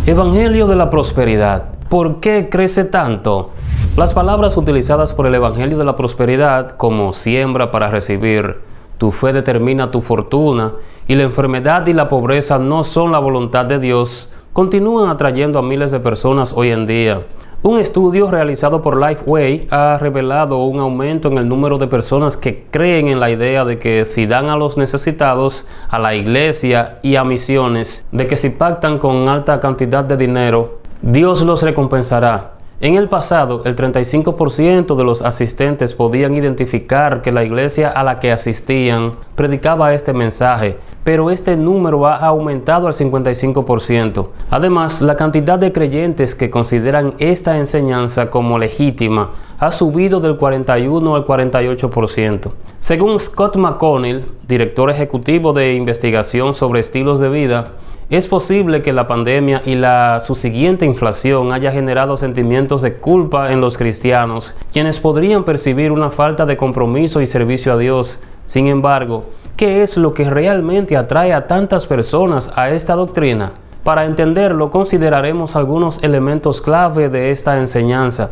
Evangelio de la prosperidad. ¿Por qué crece tanto? Las palabras utilizadas por el Evangelio de la prosperidad, como siembra para recibir, tu fe determina tu fortuna, y la enfermedad y la pobreza no son la voluntad de Dios, continúan atrayendo a miles de personas hoy en día. Un estudio realizado por Lifeway ha revelado un aumento en el número de personas que creen en la idea de que si dan a los necesitados, a la iglesia y a misiones, de que si pactan con alta cantidad de dinero, Dios los recompensará. En el pasado, el 35% de los asistentes podían identificar que la iglesia a la que asistían predicaba este mensaje, pero este número ha aumentado al 55%. Además, la cantidad de creyentes que consideran esta enseñanza como legítima ha subido del 41 al 48%. Según Scott McConnell, director ejecutivo de investigación sobre estilos de vida, es posible que la pandemia y la subsiguiente inflación haya generado sentimientos de culpa en los cristianos, quienes podrían percibir una falta de compromiso y servicio a Dios. Sin embargo, ¿qué es lo que realmente atrae a tantas personas a esta doctrina? Para entenderlo, consideraremos algunos elementos clave de esta enseñanza.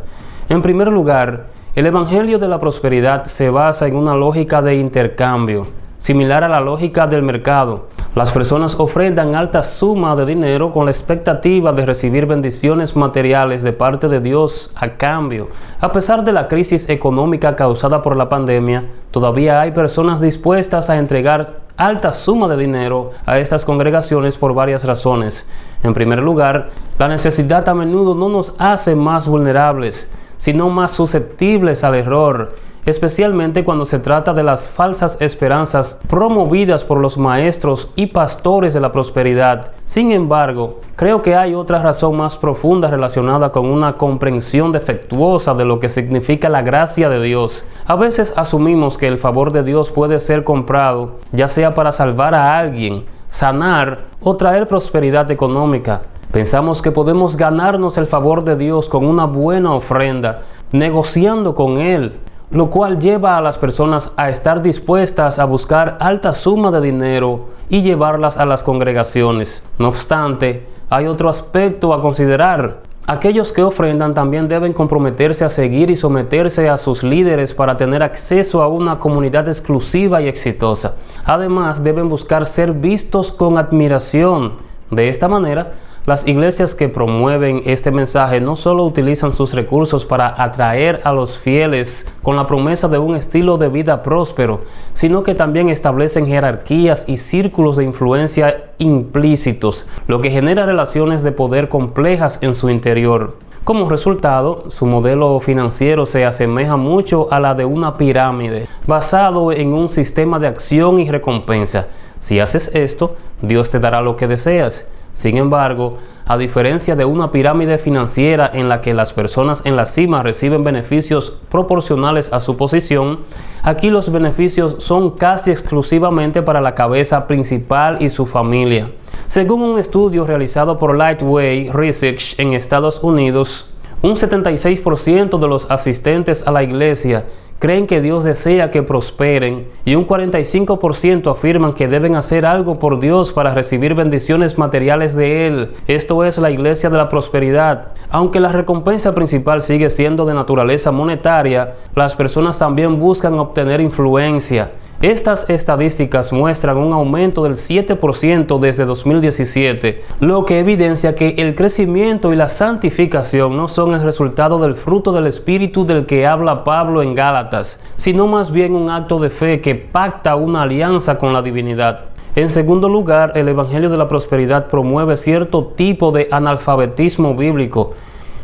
En primer lugar, el Evangelio de la prosperidad se basa en una lógica de intercambio, similar a la lógica del mercado. Las personas ofrendan alta suma de dinero con la expectativa de recibir bendiciones materiales de parte de Dios a cambio. A pesar de la crisis económica causada por la pandemia, todavía hay personas dispuestas a entregar alta suma de dinero a estas congregaciones por varias razones. En primer lugar, la necesidad a menudo no nos hace más vulnerables, sino más susceptibles al error, especialmente cuando se trata de las falsas esperanzas promovidas por los maestros y pastores de la prosperidad. Sin embargo, creo que hay otra razón más profunda relacionada con una comprensión defectuosa de lo que significa la gracia de Dios. A veces asumimos que el favor de Dios puede ser comprado, ya sea para salvar a alguien, sanar o traer prosperidad económica. Pensamos que podemos ganarnos el favor de Dios con una buena ofrenda, negociando con Él, lo cual lleva a las personas a estar dispuestas a buscar alta suma de dinero y llevarlas a las congregaciones. No obstante, hay otro aspecto a considerar. Aquellos que ofrendan también deben comprometerse a seguir y someterse a sus líderes para tener acceso a una comunidad exclusiva y exitosa. Además, deben buscar ser vistos con admiración. De esta manera, las iglesias que promueven este mensaje no solo utilizan sus recursos para atraer a los fieles con la promesa de un estilo de vida próspero, sino que también establecen jerarquías y círculos de influencia implícitos, lo que genera relaciones de poder complejas en su interior. Como resultado, su modelo financiero se asemeja mucho a la de una pirámide, basado en un sistema de acción y recompensa. Si haces esto, Dios te dará lo que deseas. Sin embargo, a diferencia de una pirámide financiera en la que las personas en la cima reciben beneficios proporcionales a su posición, aquí los beneficios son casi exclusivamente para la cabeza principal y su familia. Según un estudio realizado por Lightway Research en Estados Unidos, un 76% de los asistentes a la iglesia creen que Dios desea que prosperen y un 45% afirman que deben hacer algo por Dios para recibir bendiciones materiales de Él. Esto es la iglesia de la prosperidad. Aunque la recompensa principal sigue siendo de naturaleza monetaria, las personas también buscan obtener influencia. Estas estadísticas muestran un aumento del 7% desde 2017, lo que evidencia que el crecimiento y la santificación no son el resultado del fruto del Espíritu del que habla Pablo en Gálatas, sino más bien un acto de fe que pacta una alianza con la divinidad. En segundo lugar, el Evangelio de la prosperidad promueve cierto tipo de analfabetismo bíblico.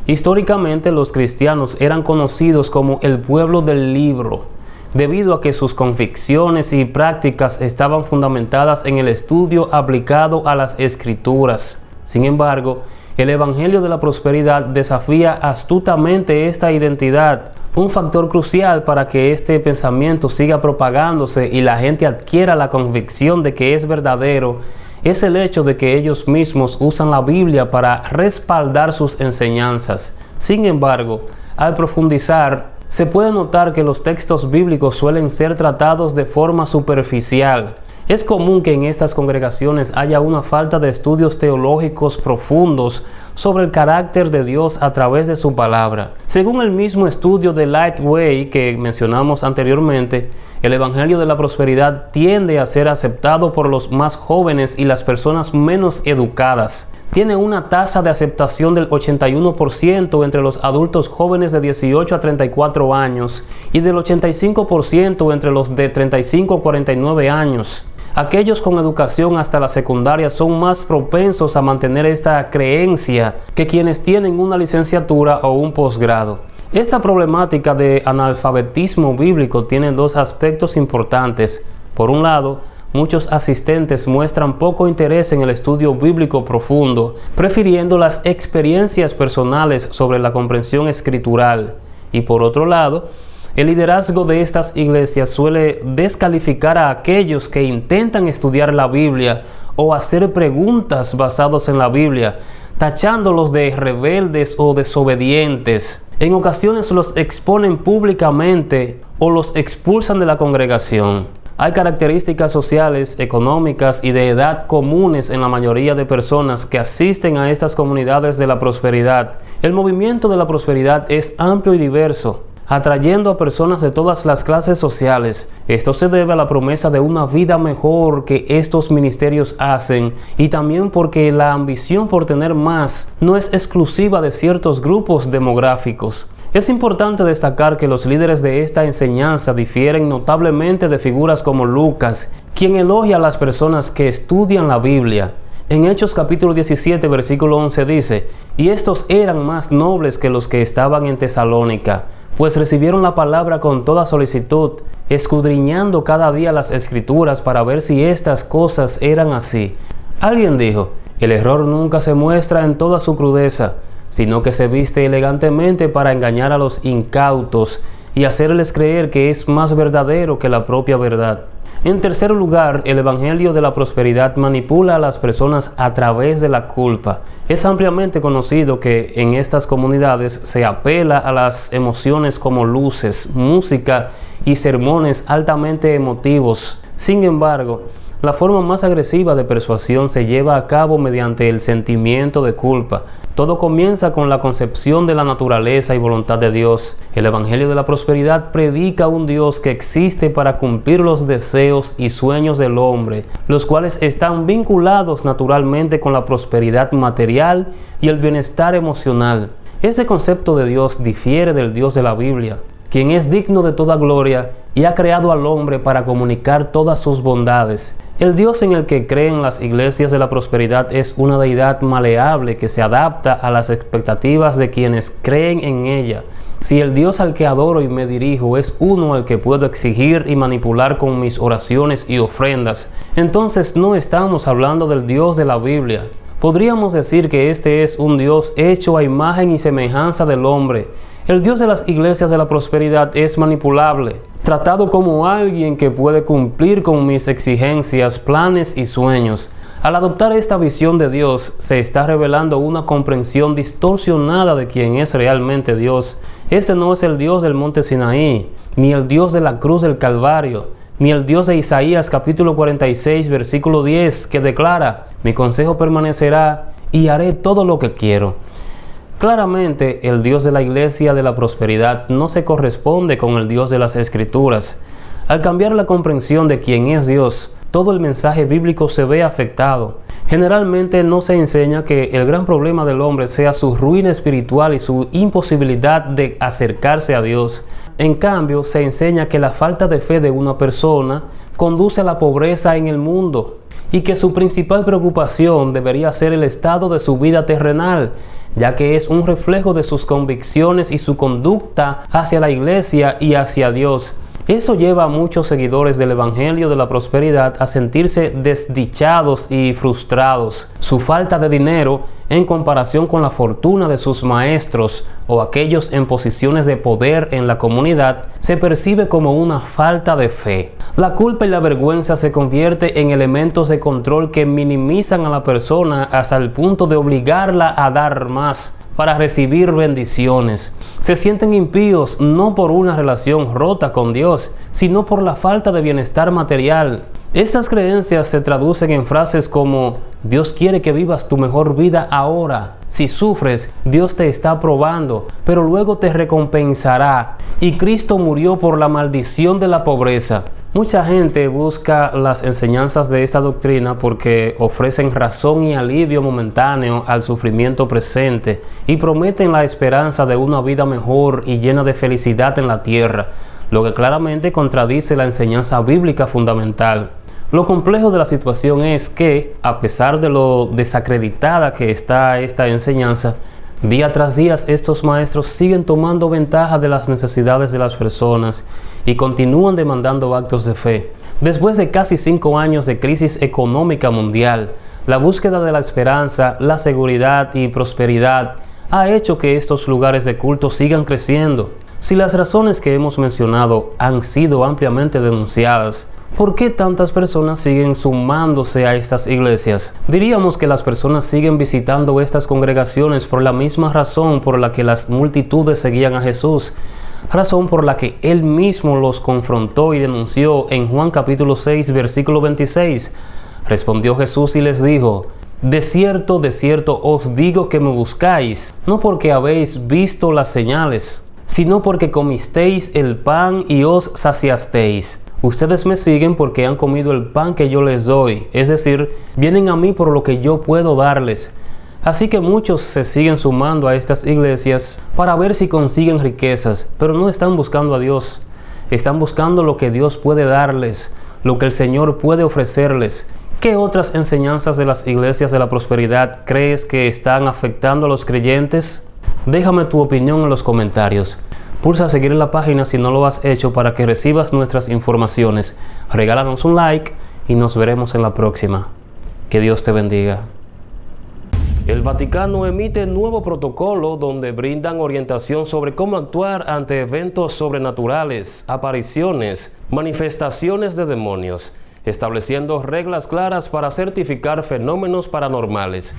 Históricamente, los cristianos eran conocidos como el pueblo del libro, debido a que sus convicciones y prácticas estaban fundamentadas en el estudio aplicado a las Escrituras. Sin embargo, el Evangelio de la prosperidad desafía astutamente esta identidad. Un factor crucial para que este pensamiento siga propagándose y la gente adquiera la convicción de que es verdadero es el hecho de que ellos mismos usan la Biblia para respaldar sus enseñanzas. Sin embargo, al profundizar, se puede notar que los textos bíblicos suelen ser tratados de forma superficial. Es común que en estas congregaciones haya una falta de estudios teológicos profundos sobre el carácter de Dios a través de su palabra. Según el mismo estudio de Lightway que mencionamos anteriormente, el Evangelio de la Prosperidad tiende a ser aceptado por los más jóvenes y las personas menos educadas. Tiene una tasa de aceptación del 81% entre los adultos jóvenes de 18 a 34 años y del 85% entre los de 35 a 49 años. Aquellos con educación hasta la secundaria son más propensos a mantener esta creencia que quienes tienen una licenciatura o un posgrado. Esta problemática de analfabetismo bíblico tiene dos aspectos importantes. Por un lado, muchos asistentes muestran poco interés en el estudio bíblico profundo, prefiriendo las experiencias personales sobre la comprensión escritural. Y por otro lado, el liderazgo de estas iglesias suele descalificar a aquellos que intentan estudiar la Biblia o hacer preguntas basadas en la Biblia, tachándolos de rebeldes o desobedientes. En ocasiones los exponen públicamente o los expulsan de la congregación. Hay características sociales, económicas y de edad comunes en la mayoría de personas que asisten a estas comunidades de la prosperidad. El movimiento de la prosperidad es amplio y diverso, atrayendo a personas de todas las clases sociales. Esto se debe a la promesa de una vida mejor que estos ministerios hacen y también porque la ambición por tener más no es exclusiva de ciertos grupos demográficos. Es importante destacar que los líderes de esta enseñanza difieren notablemente de figuras como Lucas, quien elogia a las personas que estudian la Biblia. En Hechos capítulo 17, versículo 11 dice: «Y estos eran más nobles que los que estaban en Tesalónica, pues recibieron la palabra con toda solicitud, escudriñando cada día las Escrituras para ver si estas cosas eran así». Alguien dijo: «El error nunca se muestra en toda su crudeza, sino que se viste elegantemente para engañar a los incautos y hacerles creer que es más verdadero que la propia verdad». En tercer lugar, el Evangelio de la Prosperidad manipula a las personas a través de la culpa. Es ampliamente conocido que en estas comunidades se apela a las emociones como luces, música y sermones altamente emotivos. Sin embargo, la forma más agresiva de persuasión se lleva a cabo mediante el sentimiento de culpa. Todo comienza con la concepción de la naturaleza y voluntad de Dios. El Evangelio de la Prosperidad predica un Dios que existe para cumplir los deseos y sueños del hombre, los cuales están vinculados naturalmente con la prosperidad material y el bienestar emocional. Ese concepto de Dios difiere del Dios de la Biblia, quien es digno de toda gloria y ha creado al hombre para comunicar todas sus bondades. El Dios en el que creen las iglesias de la prosperidad es una deidad maleable que se adapta a las expectativas de quienes creen en ella. Si el Dios al que adoro y me dirijo es uno al que puedo exigir y manipular con mis oraciones y ofrendas, entonces no estamos hablando del Dios de la Biblia. Podríamos decir que este es un Dios hecho a imagen y semejanza del hombre. El Dios de las iglesias de la prosperidad es manipulable, tratado como alguien que puede cumplir con mis exigencias, planes y sueños. Al adoptar esta visión de Dios, se está revelando una comprensión distorsionada de quién es realmente Dios. Este no es el Dios del monte Sinaí, ni el Dios de la cruz del Calvario, ni el Dios de Isaías capítulo 46, versículo 10, que declara: «Mi consejo permanecerá y haré todo lo que quiero». Claramente, el Dios de la Iglesia de la Prosperidad no se corresponde con el Dios de las Escrituras. Al cambiar la comprensión de quién es Dios, todo el mensaje bíblico se ve afectado. Generalmente no se enseña que el gran problema del hombre sea su ruina espiritual y su imposibilidad de acercarse a Dios. En cambio, se enseña que la falta de fe de una persona conduce a la pobreza en el mundo y que su principal preocupación debería ser el estado de su vida terrenal, ya que es un reflejo de sus convicciones y su conducta hacia la iglesia y hacia Dios. Eso lleva a muchos seguidores del Evangelio de la Prosperidad a sentirse desdichados y frustrados. Su falta de dinero, en comparación con la fortuna de sus maestros o aquellos en posiciones de poder en la comunidad, se percibe como una falta de fe. La culpa y la vergüenza se convierten en elementos de control que minimizan a la persona hasta el punto de obligarla a dar más para recibir bendiciones. Se sienten impíos no por una relación rota con Dios, sino por la falta de bienestar material. Estas creencias se traducen en frases como: Dios quiere que vivas tu mejor vida ahora. Si sufres, Dios te está probando, pero luego te recompensará. Y Cristo murió por la maldición de la pobreza. Mucha gente busca las enseñanzas de esta doctrina porque ofrecen razón y alivio momentáneo al sufrimiento presente y prometen la esperanza de una vida mejor y llena de felicidad en la tierra, lo que claramente contradice la enseñanza bíblica fundamental. Lo complejo de la situación es que, a pesar de lo desacreditada que está esta enseñanza, día tras día estos maestros siguen tomando ventaja de las necesidades de las personas y continúan demandando actos de fe. Después de casi 5 años de crisis económica mundial, la búsqueda de la esperanza, la seguridad y prosperidad ha hecho que estos lugares de culto sigan creciendo. Si las razones que hemos mencionado han sido ampliamente denunciadas, ¿por qué tantas personas siguen sumándose a estas iglesias? Diríamos que las personas siguen visitando estas congregaciones por la misma razón por la que las multitudes seguían a Jesús, razón por la que Él mismo los confrontó y denunció en Juan capítulo 6, versículo 26. Respondió Jesús y les dijo: de cierto os digo que me buscáis, no porque habéis visto las señales, sino porque comisteis el pan y os saciasteis. Ustedes me siguen porque han comido el pan que yo les doy, es decir, vienen a mí por lo que yo puedo darles. Así que muchos se siguen sumando a estas iglesias para ver si consiguen riquezas, pero no están buscando a Dios. Están buscando lo que Dios puede darles, lo que el Señor puede ofrecerles. ¿Qué otras enseñanzas de las iglesias de la prosperidad crees que están afectando a los creyentes? Déjame tu opinión en los comentarios. Pulsa seguir en la página si no lo has hecho para que recibas nuestras informaciones. Regálanos un like y nos veremos en la próxima. Que Dios te bendiga. El Vaticano emite nuevo protocolo donde brindan orientación sobre cómo actuar ante eventos sobrenaturales, apariciones, manifestaciones de demonios, estableciendo reglas claras para certificar fenómenos paranormales.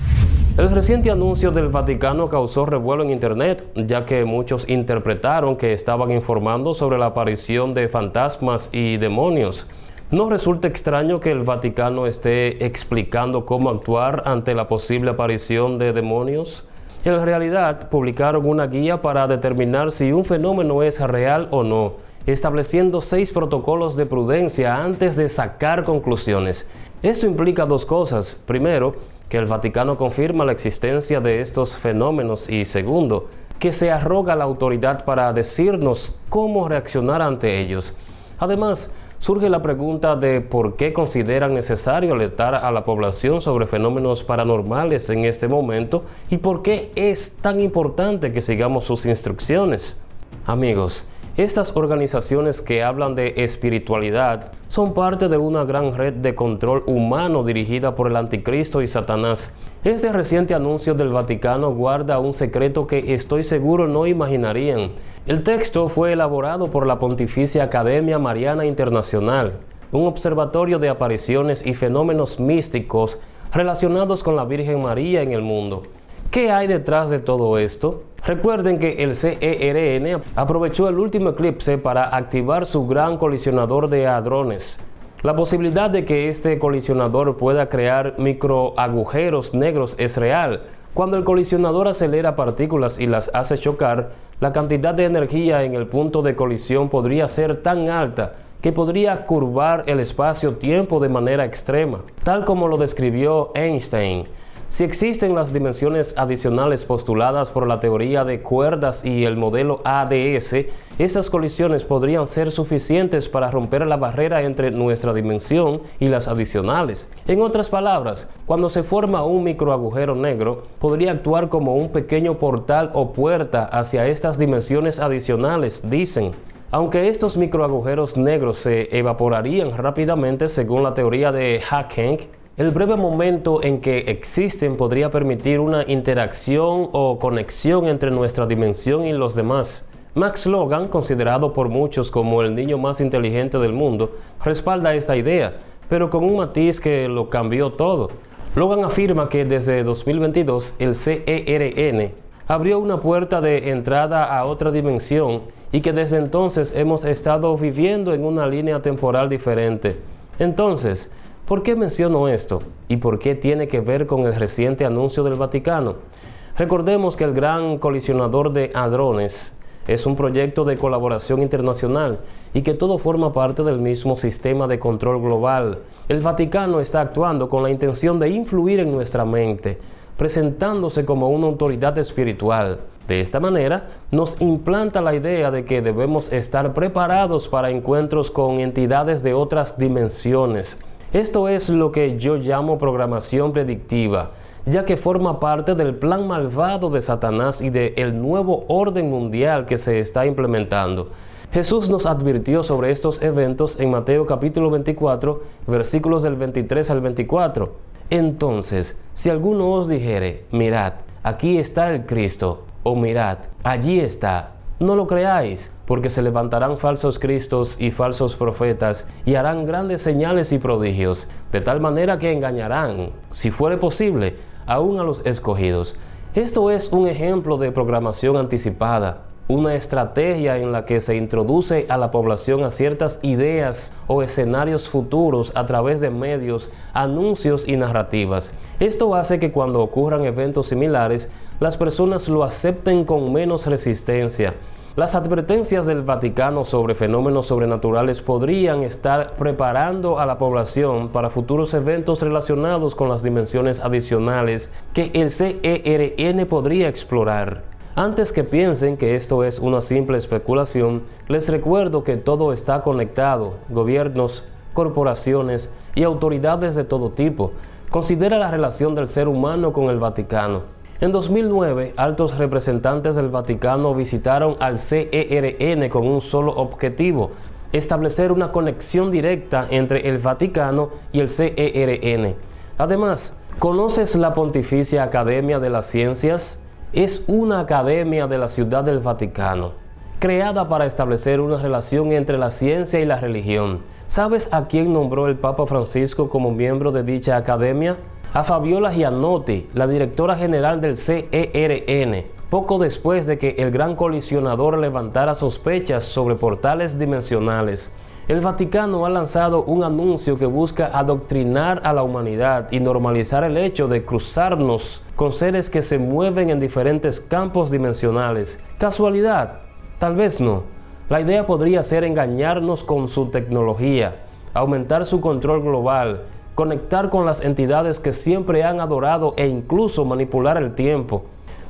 El reciente anuncio del Vaticano causó revuelo en Internet, ya que muchos interpretaron que estaban informando sobre la aparición de fantasmas y demonios. ¿No resulta extraño que el Vaticano esté explicando cómo actuar ante la posible aparición de demonios? En realidad, publicaron una guía para determinar si un fenómeno es real o no, estableciendo 6 protocolos de prudencia antes de sacar conclusiones. Esto implica 2 cosas. Primero, que el Vaticano confirma la existencia de estos fenómenos y segundo, que se arroga la autoridad para decirnos cómo reaccionar ante ellos. Además, surge la pregunta de por qué consideran necesario alertar a la población sobre fenómenos paranormales en este momento y por qué es tan importante que sigamos sus instrucciones. Amigos, estas organizaciones que hablan de espiritualidad son parte de una gran red de control humano dirigida por el Anticristo y Satanás. Este reciente anuncio del Vaticano guarda un secreto que estoy seguro no imaginarían. El texto fue elaborado por la Pontificia Academia Mariana Internacional, un observatorio de apariciones y fenómenos místicos relacionados con la Virgen María en el mundo. ¿Qué hay detrás de todo esto? Recuerden que el CERN aprovechó el último eclipse para activar su gran colisionador de hadrones. La posibilidad de que este colisionador pueda crear microagujeros negros es real. Cuando el colisionador acelera partículas y las hace chocar, la cantidad de energía en el punto de colisión podría ser tan alta que podría curvar el espacio-tiempo de manera extrema, tal como lo describió Einstein. Si existen las dimensiones adicionales postuladas por la teoría de cuerdas y el modelo ADS, esas colisiones podrían ser suficientes para romper la barrera entre nuestra dimensión y las adicionales. En otras palabras, cuando se forma un microagujero negro, podría actuar como un pequeño portal o puerta hacia estas dimensiones adicionales, dicen. Aunque estos microagujeros negros se evaporarían rápidamente según la teoría de Hawking, el breve momento en que existen podría permitir una interacción o conexión entre nuestra dimensión y los demás. Max Logan, considerado por muchos como el niño más inteligente del mundo, respalda esta idea, pero con un matiz que lo cambió todo. Logan afirma que desde 2022 el CERN abrió una puerta de entrada a otra dimensión y que desde entonces hemos estado viviendo en una línea temporal diferente. Entonces, ¿por qué menciono esto? ¿Y por qué tiene que ver con el reciente anuncio del Vaticano? Recordemos que el Gran Colisionador de Hadrones es un proyecto de colaboración internacional y que todo forma parte del mismo sistema de control global. El Vaticano está actuando con la intención de influir en nuestra mente, presentándose como una autoridad espiritual. De esta manera, nos implanta la idea de que debemos estar preparados para encuentros con entidades de otras dimensiones. Esto es lo que yo llamo programación predictiva, ya que forma parte del plan malvado de Satanás y del nuevo orden mundial que se está implementando. Jesús nos advirtió sobre estos eventos en Mateo capítulo 24, versículos del 23 al 24. Entonces, si alguno os dijere, mirad, aquí está el Cristo, o mirad, allí está, no lo creáis, porque se levantarán falsos cristos y falsos profetas, y harán grandes señales y prodigios, de tal manera que engañarán, si fuere posible, aún a los escogidos. Esto es un ejemplo de programación anticipada, una estrategia en la que se introduce a la población a ciertas ideas o escenarios futuros a través de medios, anuncios y narrativas. Esto hace que cuando ocurran eventos similares, las personas lo acepten con menos resistencia. Las advertencias del Vaticano sobre fenómenos sobrenaturales podrían estar preparando a la población para futuros eventos relacionados con las dimensiones adicionales que el CERN podría explorar. Antes que piensen que esto es una simple especulación, les recuerdo que todo está conectado: gobiernos, corporaciones y autoridades de todo tipo. Considera la relación del ser humano con el Vaticano. En 2009, altos representantes del Vaticano visitaron al CERN con un solo objetivo: establecer una conexión directa entre el Vaticano y el CERN. Además, ¿conoces la Pontificia Academia de las Ciencias? Es una academia de la Ciudad del Vaticano, creada para establecer una relación entre la ciencia y la religión. ¿Sabes a quién nombró el Papa Francisco como miembro de dicha academia? A Fabiola Gianotti, la directora general del CERN, poco después de que el Gran Colisionador levantara sospechas sobre portales dimensionales. El Vaticano ha lanzado un anuncio que busca adoctrinar a la humanidad y normalizar el hecho de cruzarnos con seres que se mueven en diferentes campos dimensionales. ¿Casualidad? Tal vez no. La idea podría ser engañarnos con su tecnología, aumentar su control global, conectar con las entidades que siempre han adorado e incluso manipular el tiempo.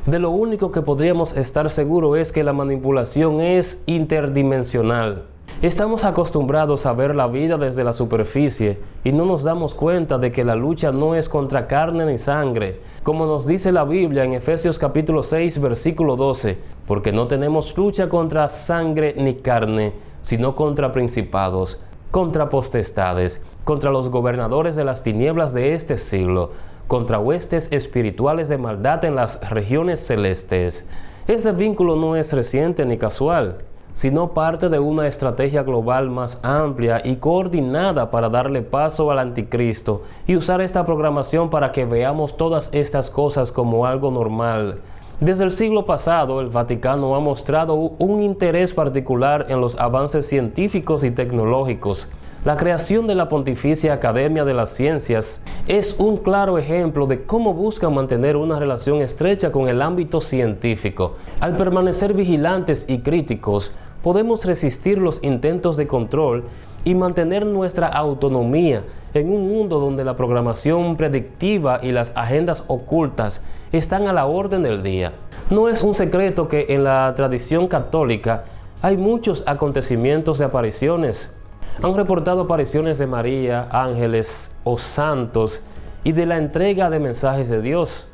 De lo único que podríamos estar seguros es que la manipulación es interdimensional. Estamos acostumbrados a ver la vida desde la superficie y no nos damos cuenta de que la lucha no es contra carne ni sangre, como nos dice la Biblia en Efesios capítulo 6 versículo 12, porque no tenemos lucha contra sangre ni carne, sino contra principados, contra potestades, contra los gobernadores de las tinieblas de este siglo, contra huestes espirituales de maldad en las regiones celestes. Ese vínculo no es reciente ni casual, sino parte de una estrategia global más amplia y coordinada para darle paso al anticristo y usar esta programación para que veamos todas estas cosas como algo normal. Desde el siglo pasado, el Vaticano ha mostrado un interés particular en los avances científicos y tecnológicos. La creación de la Pontificia Academia de las Ciencias es un claro ejemplo de cómo buscan mantener una relación estrecha con el ámbito científico. Al permanecer vigilantes y críticos, podemos resistir los intentos de control y mantener nuestra autonomía en un mundo donde la programación predictiva y las agendas ocultas están a la orden del día. No es un secreto que en la tradición católica hay muchos acontecimientos de apariciones. Han reportado apariciones de María, ángeles o santos y de la entrega de mensajes de Dios,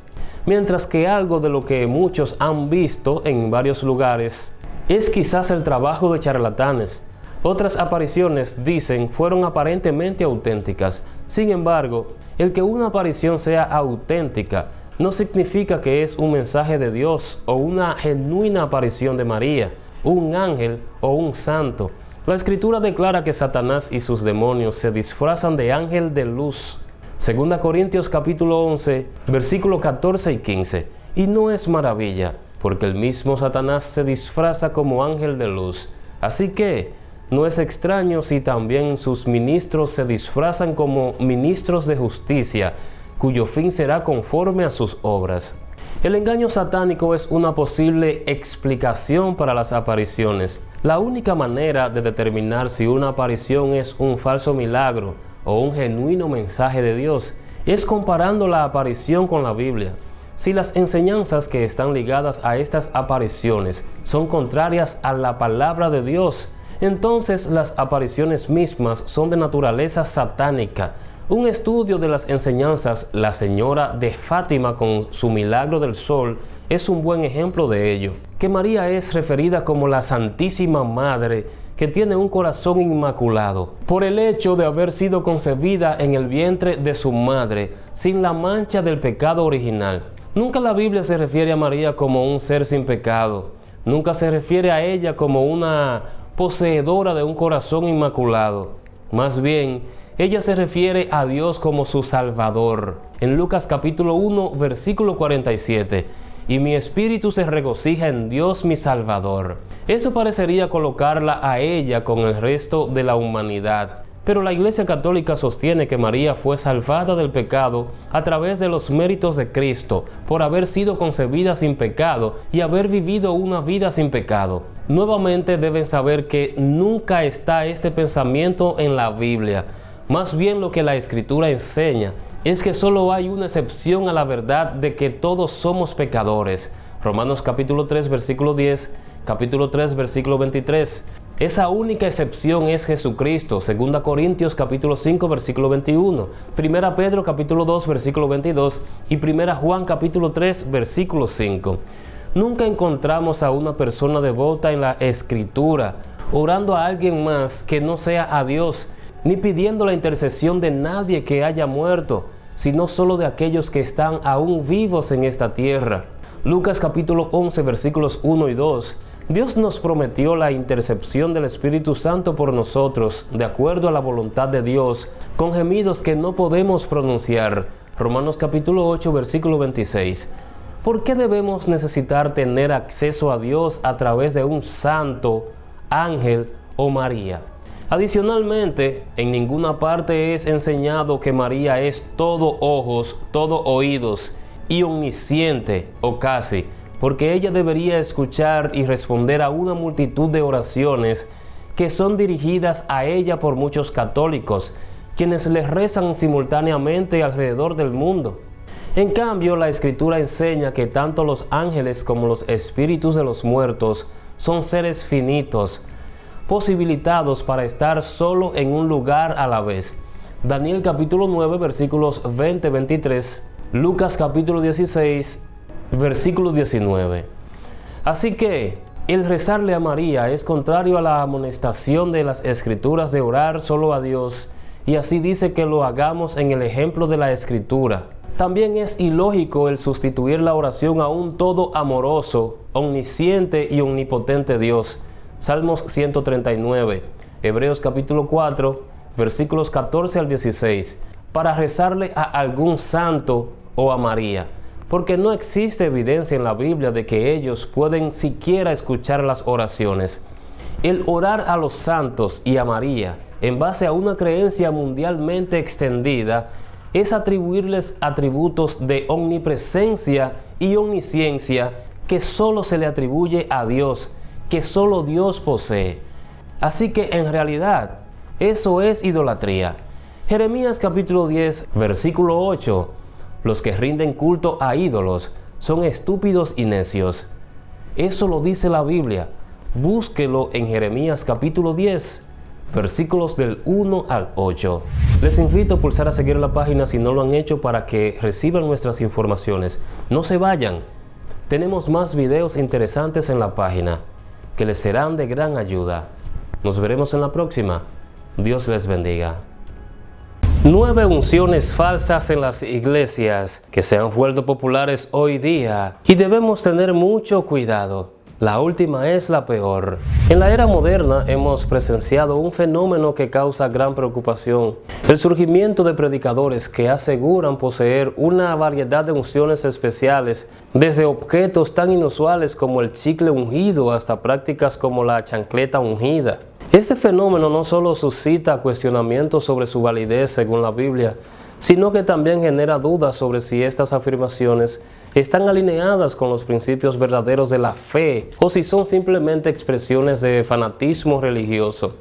mientras que algo de lo que muchos han visto en varios lugares es quizás el trabajo de charlatanes. Otras apariciones, dicen, fueron aparentemente auténticas. Sin embargo, el que una aparición sea auténtica no significa que es un mensaje de Dios o una genuina aparición de María, un ángel o un santo. La Escritura declara que Satanás y sus demonios se disfrazan de ángel de luz. 2 Corintios capítulo 11, versículos 14 y 15. Y no es maravilla, porque el mismo Satanás se disfraza como ángel de luz. Así que, No es extraño si también sus ministros se disfrazan como ministros de justicia, cuyo fin será conforme a sus obras. El engaño satánico es una posible explicación para las apariciones. La única manera de determinar si una aparición es un falso milagro o un genuino mensaje de Dios es comparando la aparición con la Biblia. Si las enseñanzas que están ligadas a estas apariciones son contrarias a la palabra de Dios, entonces las apariciones mismas son de naturaleza satánica. Un estudio de las enseñanzas La Señora de Fátima con su milagro del sol es un buen ejemplo de ello. Que María es referida como la Santísima Madre, que tiene un corazón inmaculado, por el hecho de haber sido concebida en el vientre de su madre, sin la mancha del pecado original. Nunca la Biblia se refiere a María como un ser sin pecado. Nunca se refiere a ella como una poseedora de un corazón inmaculado. Más bien, ella se refiere a Dios como su Salvador. En Lucas capítulo 1, versículo 47, y mi espíritu se regocija en Dios mi Salvador. Eso parecería colocarla a ella con el resto de la humanidad. Pero la Iglesia Católica sostiene que María fue salvada del pecado a través de los méritos de Cristo, por haber sido concebida sin pecado y haber vivido una vida sin pecado. Nuevamente deben saber que nunca está este pensamiento en la Biblia. Más bien lo que la Escritura enseña es que solo hay una excepción a la verdad de que todos somos pecadores. Romanos capítulo 3, versículo 10, capítulo 3, versículo 23. Esa única excepción es Jesucristo. 2 Corintios capítulo 5, versículo 21. 1 Pedro capítulo 2, versículo 22. Y 1 Juan capítulo 3, versículo 5. Nunca encontramos a una persona devota en la Escritura orando a alguien más que no sea a Dios, ni pidiendo la intercesión de nadie que haya muerto, sino solo de aquellos que están aún vivos en esta tierra. Lucas capítulo 11, versículos 1 y 2. Dios nos prometió la intercepción del Espíritu Santo por nosotros, de acuerdo a la voluntad de Dios, con gemidos que no podemos pronunciar. Romanos capítulo 8, versículo 26. ¿Por qué debemos necesitar tener acceso a Dios a través de un santo, ángel o María? Adicionalmente, en ninguna parte es enseñado que María es todo ojos, todo oídos y omnisciente, o casi, porque ella debería escuchar y responder a una multitud de oraciones que son dirigidas a ella por muchos católicos, quienes le rezan simultáneamente alrededor del mundo. En cambio, la Escritura enseña que tanto los ángeles como los espíritus de los muertos son seres finitos, posibilitados para estar solo en un lugar a la vez. Daniel capítulo 9, versículos 20-23, Lucas capítulo 16, versículo 19. Así que el rezarle a María es contrario a la amonestación de las Escrituras de orar solo a Dios, y así dice que lo hagamos en el ejemplo de la Escritura. También es ilógico el sustituir la oración a un todo amoroso, omnisciente y omnipotente Dios. Salmos 139, Hebreos capítulo 4, versículos 14 al 16, para rezarle a algún santo o a María, porque no existe evidencia en la Biblia de que ellos pueden siquiera escuchar las oraciones. El orar a los santos y a María, en base a una creencia mundialmente extendida, es atribuirles atributos de omnipresencia y omnisciencia que solo se le atribuye a Dios, que solo Dios posee. Así que en realidad eso es idolatría. Jeremías capítulo 10, versículo 8. Los que rinden culto a ídolos son estúpidos y necios. Eso lo dice la Biblia. Búsquelo en Jeremías capítulo 10, versículos del 1 al 8. Les invito a pulsar a seguir la página si no lo han hecho para que reciban nuestras informaciones. No se vayan. Tenemos más videos interesantes en la página que les serán de gran ayuda. Nos veremos en la próxima. Dios les bendiga. 9 unciones falsas en las iglesias que se han vuelto populares hoy día y debemos tener mucho cuidado. La última es la peor. En la era moderna hemos presenciado un fenómeno que causa gran preocupación: el surgimiento de predicadores que aseguran poseer una variedad de unciones especiales, desde objetos tan inusuales como el chicle ungido hasta prácticas como la chancleta ungida. Este fenómeno no solo suscita cuestionamientos sobre su validez según la Biblia, sino que también genera dudas sobre si estas afirmaciones están alineadas con los principios verdaderos de la fe o si son simplemente expresiones de fanatismo religioso.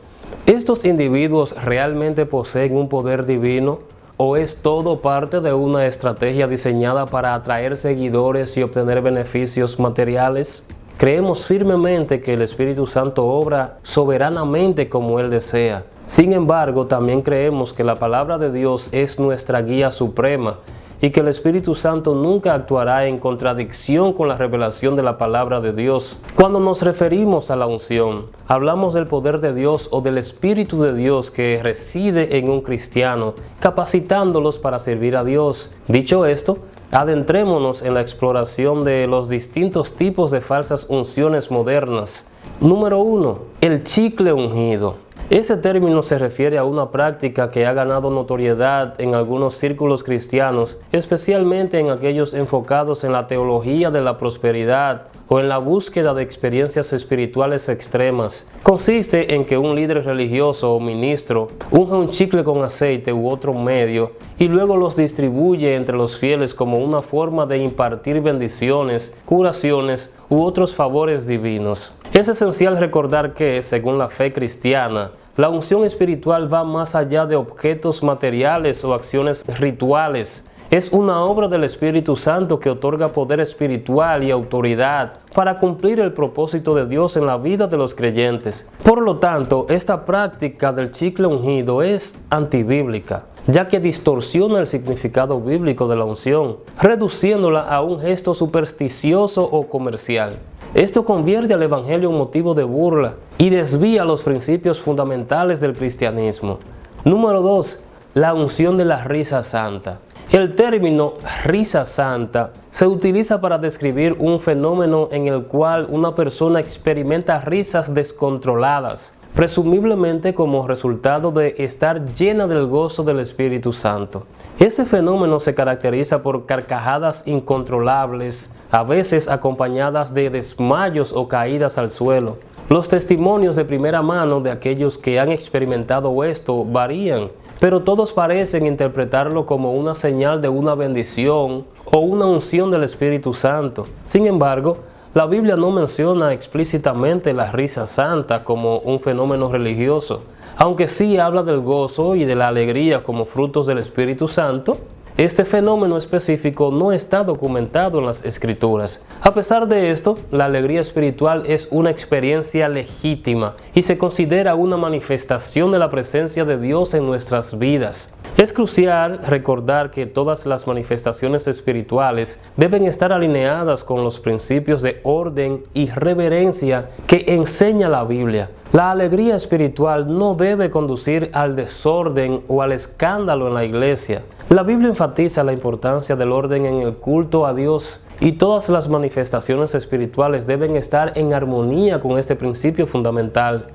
¿Estos individuos realmente poseen un poder divino o es todo parte de una estrategia diseñada para atraer seguidores y obtener beneficios materiales? Creemos firmemente que el Espíritu Santo obra soberanamente como Él desea. Sin embargo, también creemos que la palabra de Dios es nuestra guía suprema y que el Espíritu Santo nunca actuará en contradicción con la revelación de la palabra de Dios. Cuando nos referimos a la unción, hablamos del poder de Dios o del Espíritu de Dios que reside en un cristiano, capacitándolos para servir a Dios. Dicho esto, adentrémonos en la exploración de los distintos tipos de falsas unciones modernas. Número 1. El chicle ungido. Ese término se refiere a una práctica que ha ganado notoriedad en algunos círculos cristianos, especialmente en aquellos enfocados en la teología de la prosperidad o en la búsqueda de experiencias espirituales extremas. Consiste en que un líder religioso o ministro unge un chicle con aceite u otro medio y luego los distribuye entre los fieles como una forma de impartir bendiciones, curaciones u otros favores divinos. Es esencial recordar que, según la fe cristiana, la unción espiritual va más allá de objetos materiales o acciones rituales. Es una obra del Espíritu Santo que otorga poder espiritual y autoridad para cumplir el propósito de Dios en la vida de los creyentes. Por lo tanto, esta práctica del chicle ungido es antibíblica, ya que distorsiona el significado bíblico de la unción, reduciéndola a un gesto supersticioso o comercial. Esto convierte al Evangelio en motivo de burla y desvía los principios fundamentales del cristianismo. Número 2. La unción de la risa santa. El término risa santa se utiliza para describir un fenómeno en el cual una persona experimenta risas descontroladas, presumiblemente como resultado de estar llena del gozo del Espíritu Santo. Este fenómeno se caracteriza por carcajadas incontrolables, a veces acompañadas de desmayos o caídas al suelo. Los testimonios de primera mano de aquellos que han experimentado esto varían, pero todos parecen interpretarlo como una señal de una bendición o una unción del Espíritu Santo. Sin embargo, la Biblia no menciona explícitamente la risa santa como un fenómeno religioso, aunque sí habla del gozo y de la alegría como frutos del Espíritu Santo. Este fenómeno específico no está documentado en las Escrituras. A pesar de esto, la alegría espiritual es una experiencia legítima y se considera una manifestación de la presencia de Dios en nuestras vidas. Es crucial recordar que todas las manifestaciones espirituales deben estar alineadas con los principios de orden y reverencia que enseña la Biblia. La alegría espiritual no debe conducir al desorden o al escándalo en la iglesia. La Biblia enfatiza la importancia del orden en el culto a Dios y todas las manifestaciones espirituales deben estar en armonía con este principio fundamental.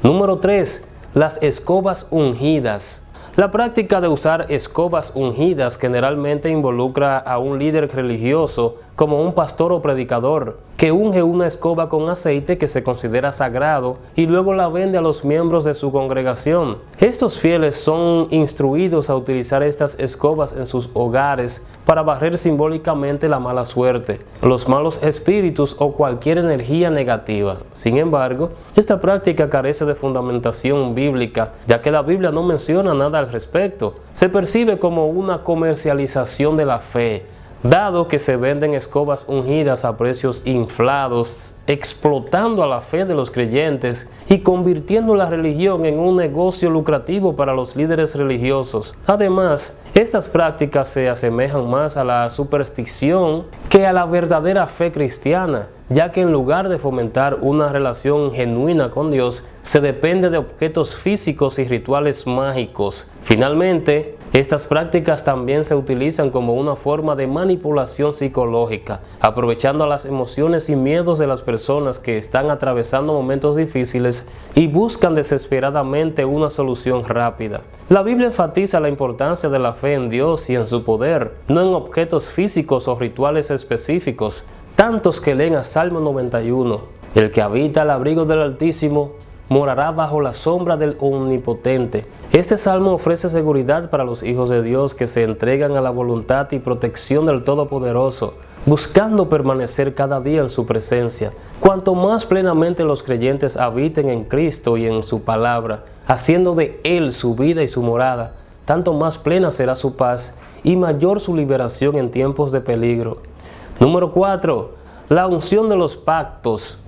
Número 3. Las escobas ungidas. La práctica de usar escobas ungidas generalmente involucra a un líder religioso como un pastor o predicador que unge una escoba con aceite que se considera sagrado y luego la vende a los miembros de su congregación. Estos fieles son instruidos a utilizar estas escobas en sus hogares para barrer simbólicamente la mala suerte, los malos espíritus o cualquier energía negativa. Sin embargo, esta práctica carece de fundamentación bíblica, ya que la Biblia no menciona nada al respecto. Se percibe como una comercialización de la fe, dado que se venden escobas ungidas a precios inflados, explotando a la fe de los creyentes y convirtiendo la religión en un negocio lucrativo para los líderes religiosos. Además, estas prácticas se asemejan más a la superstición que a la verdadera fe cristiana, ya que en lugar de fomentar una relación genuina con Dios, se depende de objetos físicos y rituales mágicos. Finalmente, Estas prácticas también se utilizan como una forma de manipulación psicológica, aprovechando las emociones y miedos de las personas que están atravesando momentos difíciles y buscan desesperadamente una solución rápida. La Biblia enfatiza la importancia de la fe en Dios y en su poder, no en objetos físicos o rituales específicos. Tantos que leen a Salmo 91, el que habita al abrigo del Altísimo, morará bajo la sombra del Omnipotente. Este salmo ofrece seguridad para los hijos de Dios que se entregan a la voluntad y protección del Todopoderoso, buscando permanecer cada día en su presencia. Cuanto más plenamente los creyentes habiten en Cristo y en su palabra, haciendo de Él su vida y su morada, tanto más plena será su paz y mayor su liberación en tiempos de peligro. Número 4. La unción de los pactos.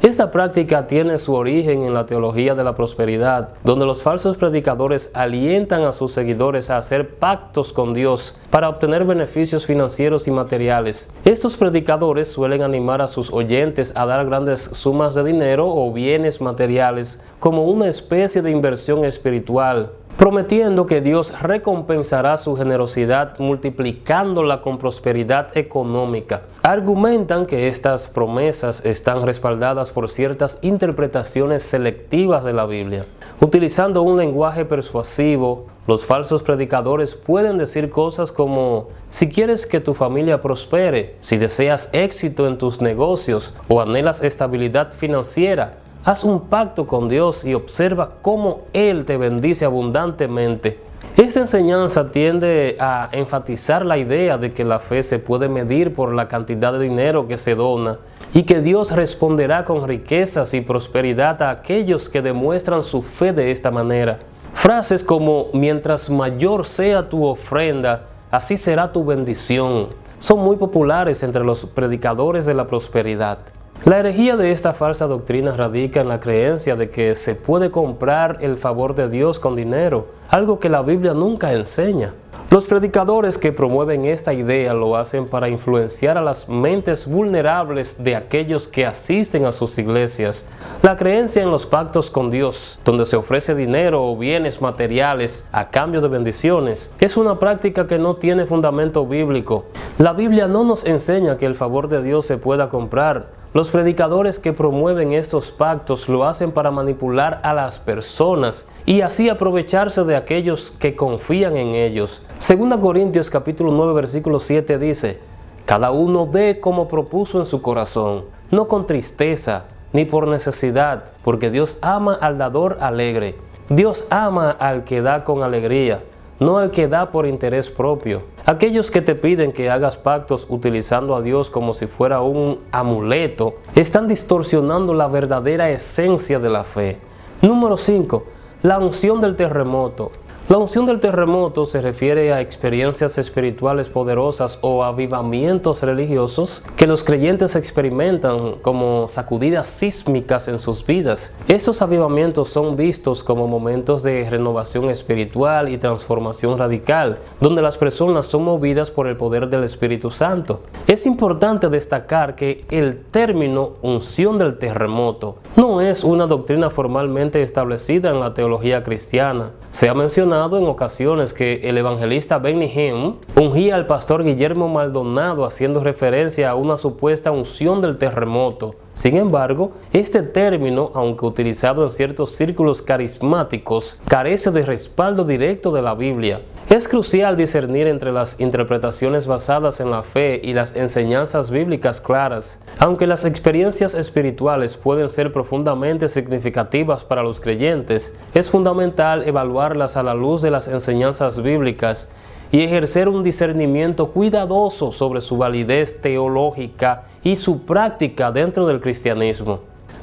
Esta práctica tiene su origen en la teología de la prosperidad, donde los falsos predicadores alientan a sus seguidores a hacer pactos con Dios para obtener beneficios financieros y materiales. Estos predicadores suelen animar a sus oyentes a dar grandes sumas de dinero o bienes materiales como una especie de inversión espiritual, prometiendo que Dios recompensará su generosidad multiplicándola con prosperidad económica. Argumentan que estas promesas están respaldadas por ciertas interpretaciones selectivas de la Biblia. Utilizando un lenguaje persuasivo, los falsos predicadores pueden decir cosas como: si quieres que tu familia prospere, si deseas éxito en tus negocios o anhelas estabilidad financiera, haz un pacto con Dios y observa cómo Él te bendice abundantemente. Esta enseñanza tiende a enfatizar la idea de que la fe se puede medir por la cantidad de dinero que se dona y que Dios responderá con riquezas y prosperidad a aquellos que demuestran su fe de esta manera. Frases como mientras mayor sea tu ofrenda, así será tu bendición, son muy populares entre los predicadores de la prosperidad. La herejía de esta falsa doctrina radica en la creencia de que se puede comprar el favor de Dios con dinero, algo que la Biblia nunca enseña. Los predicadores que promueven esta idea lo hacen para influenciar a las mentes vulnerables de aquellos que asisten a sus iglesias. La creencia en los pactos con Dios, donde se ofrece dinero o bienes materiales a cambio de bendiciones, es una práctica que no tiene fundamento bíblico. La Biblia no nos enseña que el favor de Dios se pueda comprar. Los predicadores que promueven estos pactos lo hacen para manipular a las personas y así aprovecharse de aquellos que confían en ellos. 2 Corintios capítulo 9 versículo 7 dice: cada uno dé como propuso en su corazón, no con tristeza ni por necesidad, porque Dios ama al dador alegre. Dios ama al que da con alegría, no al que da por interés propio. Aquellos que te piden que hagas pactos utilizando a Dios como si fuera un amuleto, están distorsionando la verdadera esencia de la fe. Número 5. La unción del terremoto. La unción del terremoto se refiere a experiencias espirituales poderosas o avivamientos religiosos que los creyentes experimentan como sacudidas sísmicas en sus vidas. Estos avivamientos son vistos como momentos de renovación espiritual y transformación radical, donde las personas son movidas por el poder del Espíritu Santo. Es importante destacar que el término unción del terremoto no es una doctrina formalmente establecida en la teología cristiana. Se ha mencionado en ocasiones que el evangelista Benny Hinn ungía al pastor Guillermo Maldonado haciendo referencia a una supuesta unción del terremoto. Sin embargo, este término, aunque utilizado en ciertos círculos carismáticos, carece de respaldo directo de la Biblia. Es crucial discernir entre las interpretaciones basadas en la fe y las enseñanzas bíblicas claras. Aunque las experiencias espirituales pueden ser profundamente significativas para los creyentes, es fundamental evaluarlas a la luz de las enseñanzas bíblicas y ejercer un discernimiento cuidadoso sobre su validez teológica y su práctica dentro del cristianismo.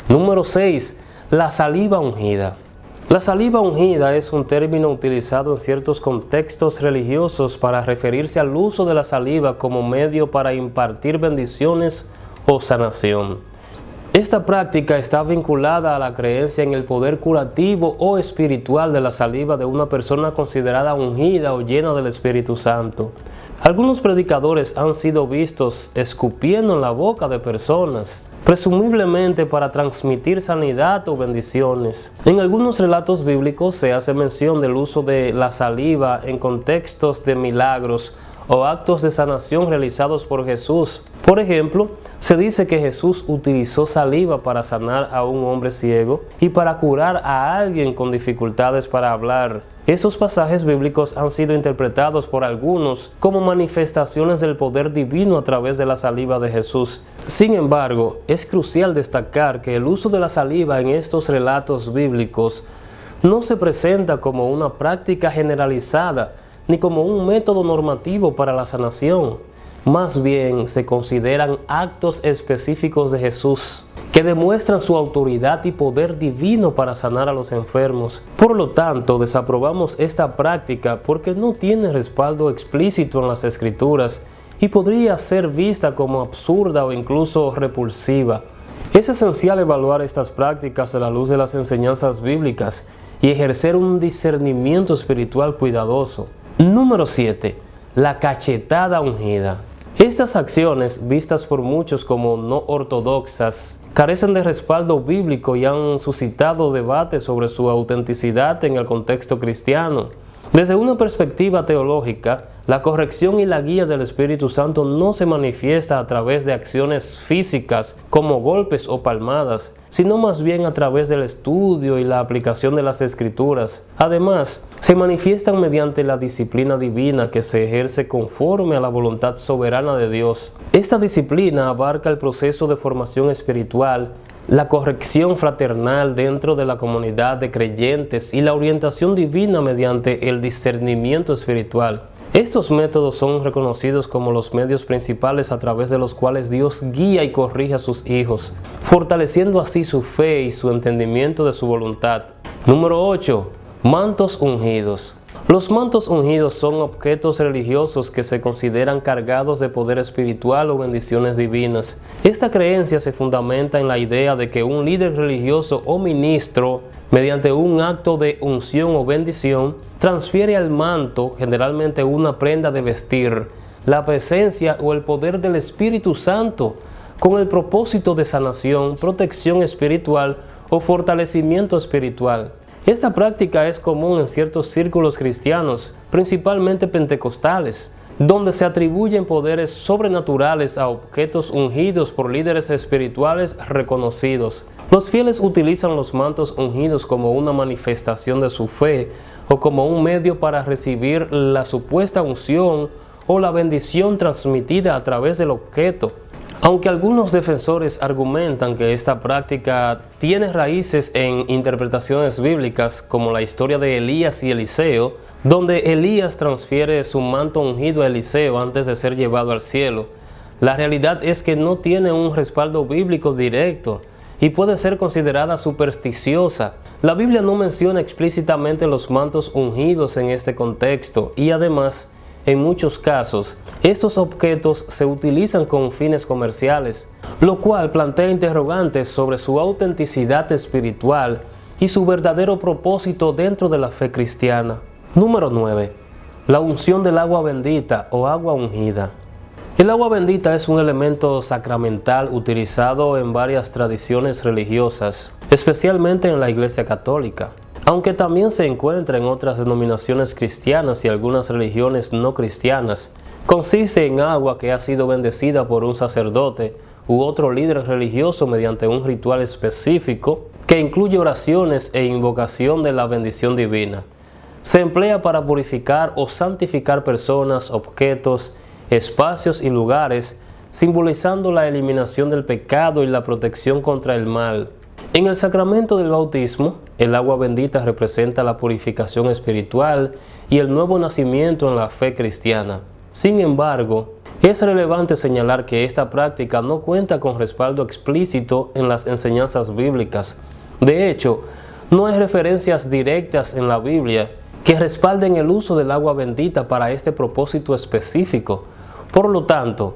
Número 6. La saliva ungida. La saliva ungida es un término utilizado en ciertos contextos religiosos para referirse al uso de la saliva como medio para impartir bendiciones o sanación. Esta práctica está vinculada a la creencia en el poder curativo o espiritual de la saliva de una persona considerada ungida o llena del Espíritu Santo. Algunos predicadores han sido vistos escupiendo en la boca de personas, presumiblemente para transmitir sanidad o bendiciones. En algunos relatos bíblicos se hace mención del uso de la saliva en contextos de milagros o actos de sanación realizados por Jesús. Por ejemplo, se dice que Jesús utilizó saliva para sanar a un hombre ciego y para curar a alguien con dificultades para hablar. Estos pasajes bíblicos han sido interpretados por algunos como manifestaciones del poder divino a través de la saliva de Jesús. Sin embargo, es crucial destacar que el uso de la saliva en estos relatos bíblicos no se presenta como una práctica generalizada ni como un método normativo para la sanación. Más bien se consideran actos específicos de Jesús que demuestran su autoridad y poder divino para sanar a los enfermos. Por lo tanto, desaprobamos esta práctica porque no tiene respaldo explícito en las Escrituras y podría ser vista como absurda o incluso repulsiva. Es esencial evaluar estas prácticas a la luz de las enseñanzas bíblicas y ejercer un discernimiento espiritual cuidadoso. Número 7. La cachetada ungida. Estas acciones, vistas por muchos como no ortodoxas, carecen de respaldo bíblico y han suscitado debate sobre su autenticidad en el contexto cristiano. Desde una perspectiva teológica, la corrección y la guía del Espíritu Santo no se manifiesta a través de acciones físicas como golpes o palmadas, sino más bien a través del estudio y la aplicación de las Escrituras. Además, se manifiestan mediante la disciplina divina que se ejerce conforme a la voluntad soberana de Dios. Esta disciplina abarca el proceso de formación espiritual, la corrección fraternal dentro de la comunidad de creyentes y la orientación divina mediante el discernimiento espiritual. Estos métodos son reconocidos como los medios principales a través de los cuales Dios guía y corrige a sus hijos, fortaleciendo así su fe y su entendimiento de su voluntad. Número 8. Mantos ungidos. Los mantos ungidos son objetos religiosos que se consideran cargados de poder espiritual o bendiciones divinas. Esta creencia se fundamenta en la idea de que un líder religioso o ministro, mediante un acto de unción o bendición, transfiere al manto, generalmente una prenda de vestir, la presencia o el poder del Espíritu Santo, con el propósito de sanación, protección espiritual o fortalecimiento espiritual. Esta práctica es común en ciertos círculos cristianos, principalmente pentecostales, donde se atribuyen poderes sobrenaturales a objetos ungidos por líderes espirituales reconocidos. Los fieles utilizan los mantos ungidos como una manifestación de su fe o como un medio para recibir la supuesta unción o la bendición transmitida a través del objeto. Aunque algunos defensores argumentan que esta práctica tiene raíces en interpretaciones bíblicas como la historia de Elías y Eliseo, donde Elías transfiere su manto ungido a Eliseo antes de ser llevado al cielo, la realidad es que no tiene un respaldo bíblico directo y puede ser considerada supersticiosa. La Biblia no menciona explícitamente los mantos ungidos en este contexto y además, en muchos casos, estos objetos se utilizan con fines comerciales, lo cual plantea interrogantes sobre su autenticidad espiritual y su verdadero propósito dentro de la fe cristiana. Número 9. La unción del agua bendita o agua ungida. El agua bendita es un elemento sacramental utilizado en varias tradiciones religiosas, especialmente en la Iglesia Católica, aunque también se encuentra en otras denominaciones cristianas y algunas religiones no cristianas. Consiste en agua que ha sido bendecida por un sacerdote u otro líder religioso mediante un ritual específico que incluye oraciones e invocación de la bendición divina. Se emplea para purificar o santificar personas, objetos, espacios y lugares, simbolizando la eliminación del pecado y la protección contra el mal. En el sacramento del bautismo, el agua bendita representa la purificación espiritual y el nuevo nacimiento en la fe cristiana. Sin embargo, es relevante señalar que esta práctica no cuenta con respaldo explícito en las enseñanzas bíblicas. De hecho, no hay referencias directas en la Biblia que respalden el uso del agua bendita para este propósito específico. Por lo tanto,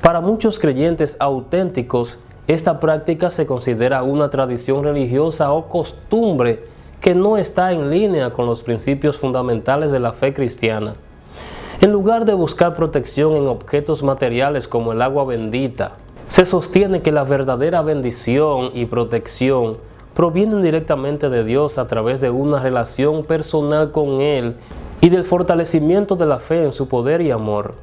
para muchos creyentes auténticos, esta práctica se considera una tradición religiosa o costumbre que no está en línea con los principios fundamentales de la fe cristiana. En lugar de buscar protección en objetos materiales como el agua bendita, se sostiene que la verdadera bendición y protección provienen directamente de Dios a través de una relación personal con Él y del fortalecimiento de la fe en su poder y amor.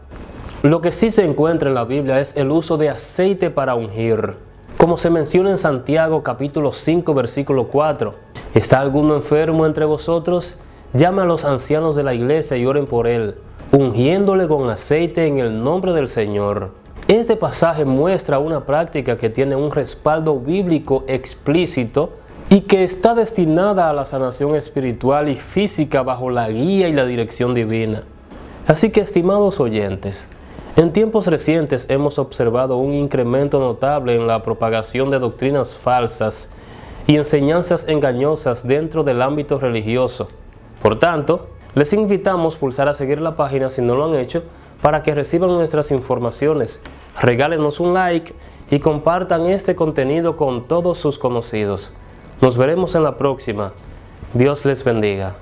Lo que sí se encuentra en la Biblia es el uso de aceite para ungir. Como se menciona en Santiago capítulo 5 versículo 4, ¿está alguno enfermo entre vosotros? Llame a los ancianos de la iglesia y oren por él, ungiéndole con aceite en el nombre del Señor. Este pasaje muestra una práctica que tiene un respaldo bíblico explícito y que está destinada a la sanación espiritual y física bajo la guía y la dirección divina. Así que, estimados oyentes, en tiempos recientes hemos observado un incremento notable en la propagación de doctrinas falsas y enseñanzas engañosas dentro del ámbito religioso. Por tanto, les invitamos a pulsar a seguir la página si no lo han hecho para que reciban nuestras informaciones, regálenos un like y compartan este contenido con todos sus conocidos. Nos veremos en la próxima. Dios les bendiga.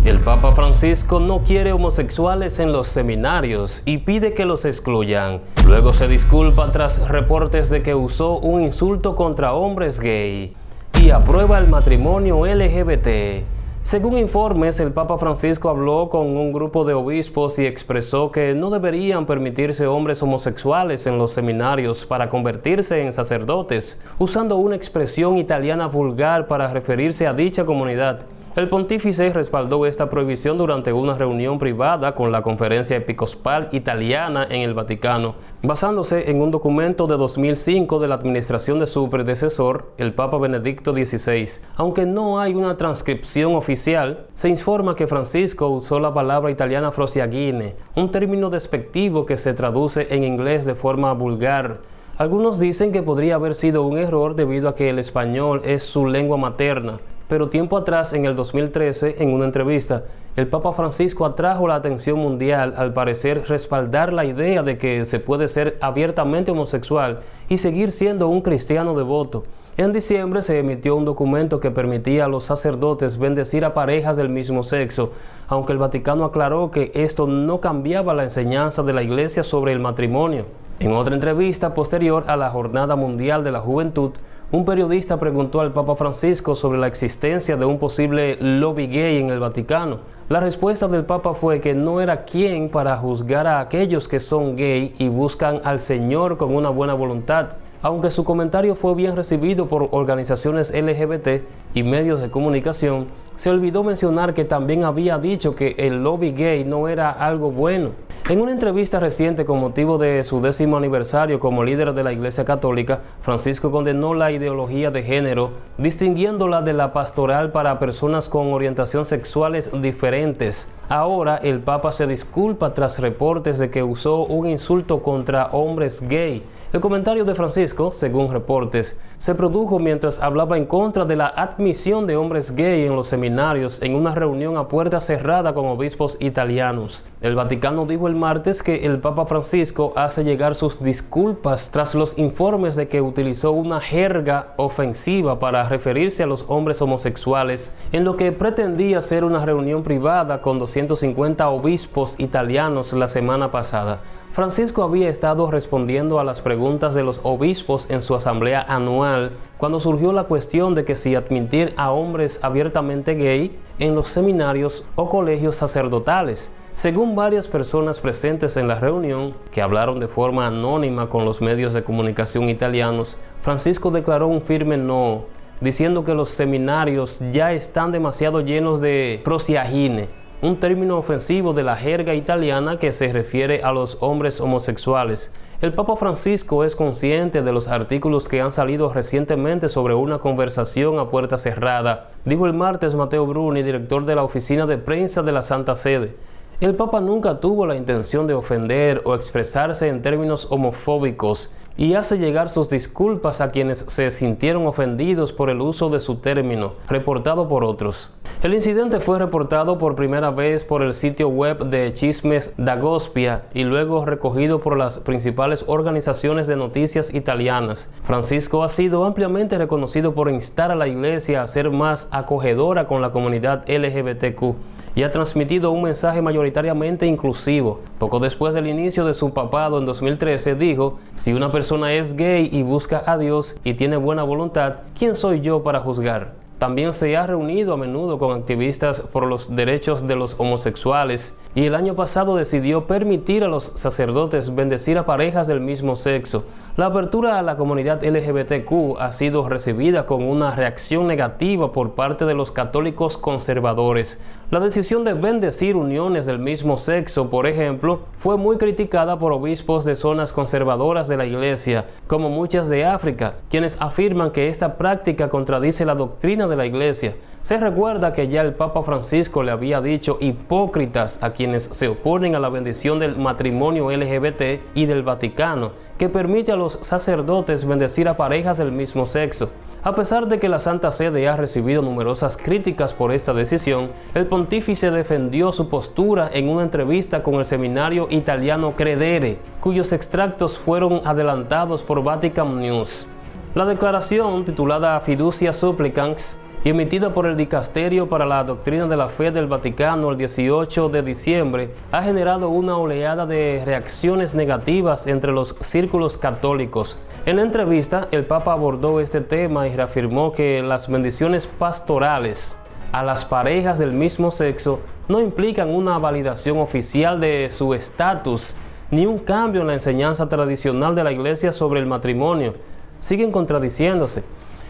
El Papa Francisco no quiere homosexuales en los seminarios y pide que los excluyan. Luego se disculpa tras reportes de que usó un insulto contra hombres gay y aprueba el matrimonio LGBT. Según informes, el Papa Francisco habló con un grupo de obispos y expresó que no deberían permitirse hombres homosexuales en los seminarios para convertirse en sacerdotes, usando una expresión italiana vulgar para referirse a dicha comunidad. El pontífice respaldó esta prohibición durante una reunión privada con la Conferencia Episcopal Italiana en el Vaticano, basándose en un documento de 2005 de la administración de su predecesor, el Papa Benedicto XVI. Aunque no hay una transcripción oficial, se informa que Francisco usó la palabra italiana frosiaghine, un término despectivo que se traduce en inglés de forma vulgar. Algunos dicen que podría haber sido un error debido a que el español es su lengua materna. Pero tiempo atrás, en el 2013, en una entrevista, el Papa Francisco atrajo la atención mundial al parecer respaldar la idea de que se puede ser abiertamente homosexual y seguir siendo un cristiano devoto. En diciembre se emitió un documento que permitía a los sacerdotes bendecir a parejas del mismo sexo, aunque el Vaticano aclaró que esto no cambiaba la enseñanza de la Iglesia sobre el matrimonio. En otra entrevista posterior a la Jornada Mundial de la Juventud, un periodista preguntó al Papa Francisco sobre la existencia de un posible lobby gay en el Vaticano. La respuesta del Papa fue que no era quien para juzgar a aquellos que son gay y buscan al Señor con una buena voluntad. Aunque su comentario fue bien recibido por organizaciones LGBT y medios de comunicación, se olvidó mencionar que también había dicho que el lobby gay no era algo bueno. En una entrevista reciente con motivo de su 10º aniversario como líder de la Iglesia Católica, Francisco condenó la ideología de género, distinguiéndola de la pastoral para personas con orientación sexuales diferentes. Ahora el Papa se disculpa tras reportes de que usó un insulto contra hombres gay. El comentario de Francisco, según reportes, se produjo mientras hablaba en contra de la admisión de hombres gay en los seminarios en una reunión a puerta cerrada con obispos italianos. El Vaticano dijo el martes que el Papa Francisco hace llegar sus disculpas tras los informes de que utilizó una jerga ofensiva para referirse a los hombres homosexuales en lo que pretendía ser una reunión privada con 250 obispos italianos la semana pasada. Francisco había estado respondiendo a las preguntas de los obispos en su asamblea anual cuando surgió la cuestión de que si admitir a hombres abiertamente gay en los seminarios o colegios sacerdotales. Según varias personas presentes en la reunión, que hablaron de forma anónima con los medios de comunicación italianos, Francisco declaró un firme no, diciendo que los seminarios ya están demasiado llenos de frosiaghine, un término ofensivo de la jerga italiana que se refiere a los hombres homosexuales. El Papa Francisco es consciente de los artículos que han salido recientemente sobre una conversación a puerta cerrada, dijo el martes Matteo Bruni, director de la oficina de prensa de la Santa Sede. El Papa nunca tuvo la intención de ofender o expresarse en términos homofóbicos y hace llegar sus disculpas a quienes se sintieron ofendidos por el uso de su término, reportado por otros. El incidente fue reportado por primera vez por el sitio web de Chismes da Gospia y luego recogido por las principales organizaciones de noticias italianas. Francisco ha sido ampliamente reconocido por instar a la iglesia a ser más acogedora con la comunidad LGBTQ y ha transmitido un mensaje mayoritariamente inclusivo. Poco después del inicio de su papado en 2013 dijo: "Si una persona es gay y busca a Dios y tiene buena voluntad, ¿quién soy yo para juzgar?". También se ha reunido a menudo con activistas por los derechos de los homosexuales y el año pasado decidió permitir a los sacerdotes bendecir a parejas del mismo sexo. La apertura a la comunidad LGBTQ ha sido recibida con una reacción negativa por parte de los católicos conservadores. La decisión de bendecir uniones del mismo sexo, por ejemplo, fue muy criticada por obispos de zonas conservadoras de la Iglesia, como muchas de África, quienes afirman que esta práctica contradice la doctrina de la Iglesia. Se recuerda que ya el Papa Francisco le había dicho hipócritas a quienes se oponen a la bendición del matrimonio LGBT y del Vaticano, que permite a los sacerdotes bendecir a parejas del mismo sexo. A pesar de que la Santa Sede ha recibido numerosas críticas por esta decisión, el pontífice defendió su postura en una entrevista con el semanario italiano Credere, cuyos extractos fueron adelantados por Vatican News. La declaración, titulada Fiducia Supplicans, y emitida por el Dicasterio para la Doctrina de la Fe del Vaticano el 18 de diciembre, ha generado una oleada de reacciones negativas entre los círculos católicos. En la entrevista, el Papa abordó este tema y reafirmó que las bendiciones pastorales a las parejas del mismo sexo no implican una validación oficial de su estatus, ni un cambio en la enseñanza tradicional de la Iglesia sobre el matrimonio. Siguen contradiciéndose.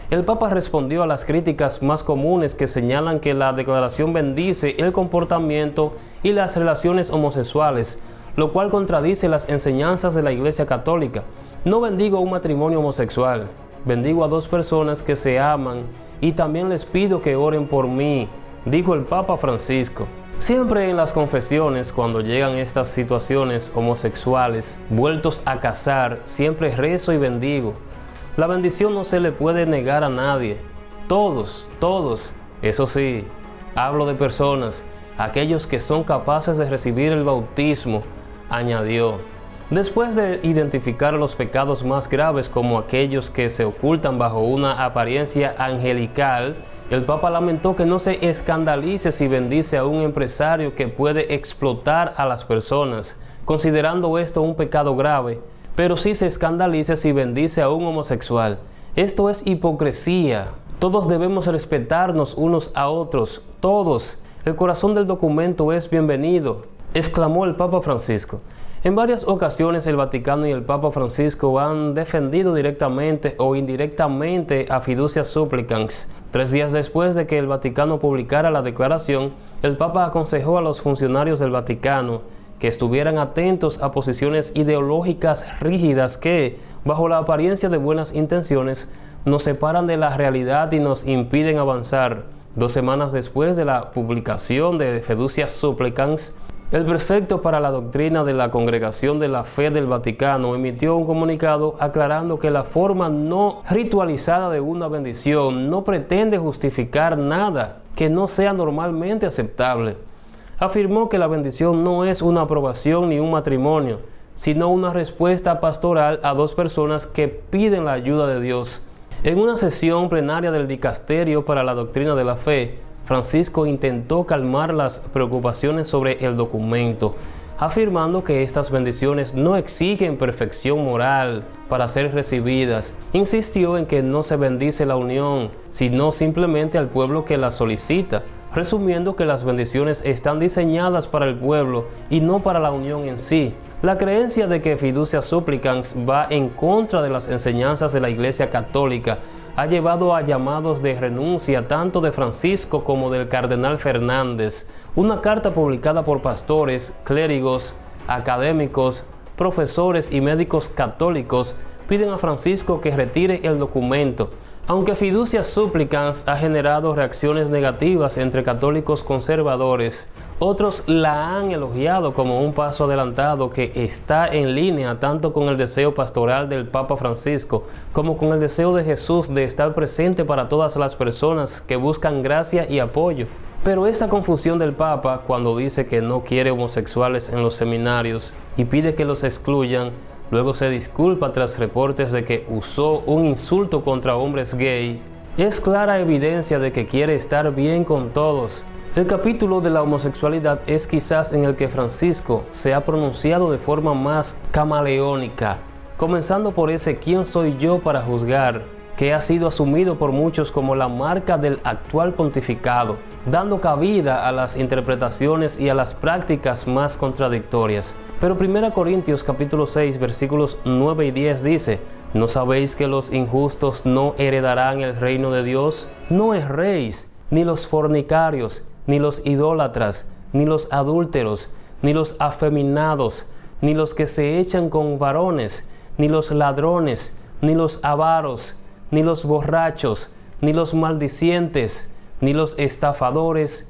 El Papa respondió a las críticas más comunes que señalan que la declaración bendice el comportamiento y las relaciones homosexuales, lo cual contradice las enseñanzas de la Iglesia Católica. No bendigo un matrimonio homosexual, bendigo a dos personas que se aman y también les pido que oren por mí, dijo el Papa Francisco. Siempre en las confesiones, cuando llegan estas situaciones homosexuales, vueltos a casar, siempre rezo y bendigo. La bendición no se le puede negar a nadie. Todos, eso sí, hablo de personas, aquellos que son capaces de recibir el bautismo, añadió. Después de identificar los pecados más graves como aquellos que se ocultan bajo una apariencia angelical, el Papa lamentó que no se escandalice si bendice a un empresario que puede explotar a las personas, considerando esto un pecado grave, pero sí se escandalice si bendice a un homosexual. Esto es hipocresía. Todos debemos respetarnos unos a otros, todos. El corazón del documento es bienvenido, exclamó el Papa Francisco. En varias ocasiones el Vaticano y el Papa Francisco han defendido directamente o indirectamente a Fiducia Supplicans. 3 días después de que el Vaticano publicara la declaración, el Papa aconsejó a los funcionarios del Vaticano que estuvieran atentos a posiciones ideológicas rígidas que, bajo la apariencia de buenas intenciones, nos separan de la realidad y nos impiden avanzar. 2 semanas después de la publicación de Fiducia Supplicans, el prefecto para la doctrina de la Congregación de la Fe del Vaticano emitió un comunicado aclarando que la forma no ritualizada de una bendición no pretende justificar nada que no sea normalmente aceptable. Afirmó que la bendición no es una aprobación ni un matrimonio, sino una respuesta pastoral a 2 personas que piden la ayuda de Dios. En una sesión plenaria del Dicasterio para la Doctrina de la Fe, Francisco intentó calmar las preocupaciones sobre el documento, afirmando que estas bendiciones no exigen perfección moral para ser recibidas. Insistió en que no se bendice la unión, sino simplemente al pueblo que la solicita, resumiendo que las bendiciones están diseñadas para el pueblo y no para la unión en sí. La creencia de que Fiducia Supplicans va en contra de las enseñanzas de la Iglesia Católica ha llevado a llamados de renuncia tanto de Francisco como del cardenal Fernández. Una carta publicada por pastores, clérigos, académicos, profesores y médicos católicos piden a Francisco que retire el documento. Aunque Fiducia Supplicans ha generado reacciones negativas entre católicos conservadores, otros la han elogiado como un paso adelantado que está en línea tanto con el deseo pastoral del Papa Francisco como con el deseo de Jesús de estar presente para todas las personas que buscan gracia y apoyo. Pero esta confusión del Papa cuando dice que no quiere homosexuales en los seminarios y pide que los excluyan, luego se disculpa tras reportes de que usó un insulto contra hombres gay, es clara evidencia de que quiere estar bien con todos. El capítulo de la homosexualidad es quizás en el que Francisco se ha pronunciado de forma más camaleónica, comenzando por ese ¿quién soy yo para juzgar?, que ha sido asumido por muchos como la marca del actual pontificado, dando cabida a las interpretaciones y a las prácticas más contradictorias. Pero 1 Corintios capítulo 6 versículos 9 y 10 dice: ¿no sabéis que los injustos no heredarán el reino de Dios? No erréis, ni los fornicarios, ni los idólatras, ni los adúlteros, ni los afeminados, ni los que se echan con varones, ni los ladrones, ni los avaros, ni los borrachos, ni los maldicientes, ni los estafadores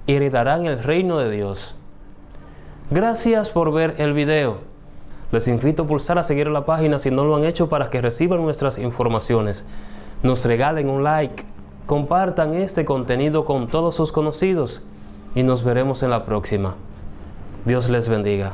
heredarán el reino de Dios. Gracias por ver el video. Les invito a pulsar a seguir la página si no lo han hecho para que reciban nuestras informaciones. Nos regalen un like, compartan este contenido con todos sus conocidos y nos veremos en la próxima. Dios les bendiga.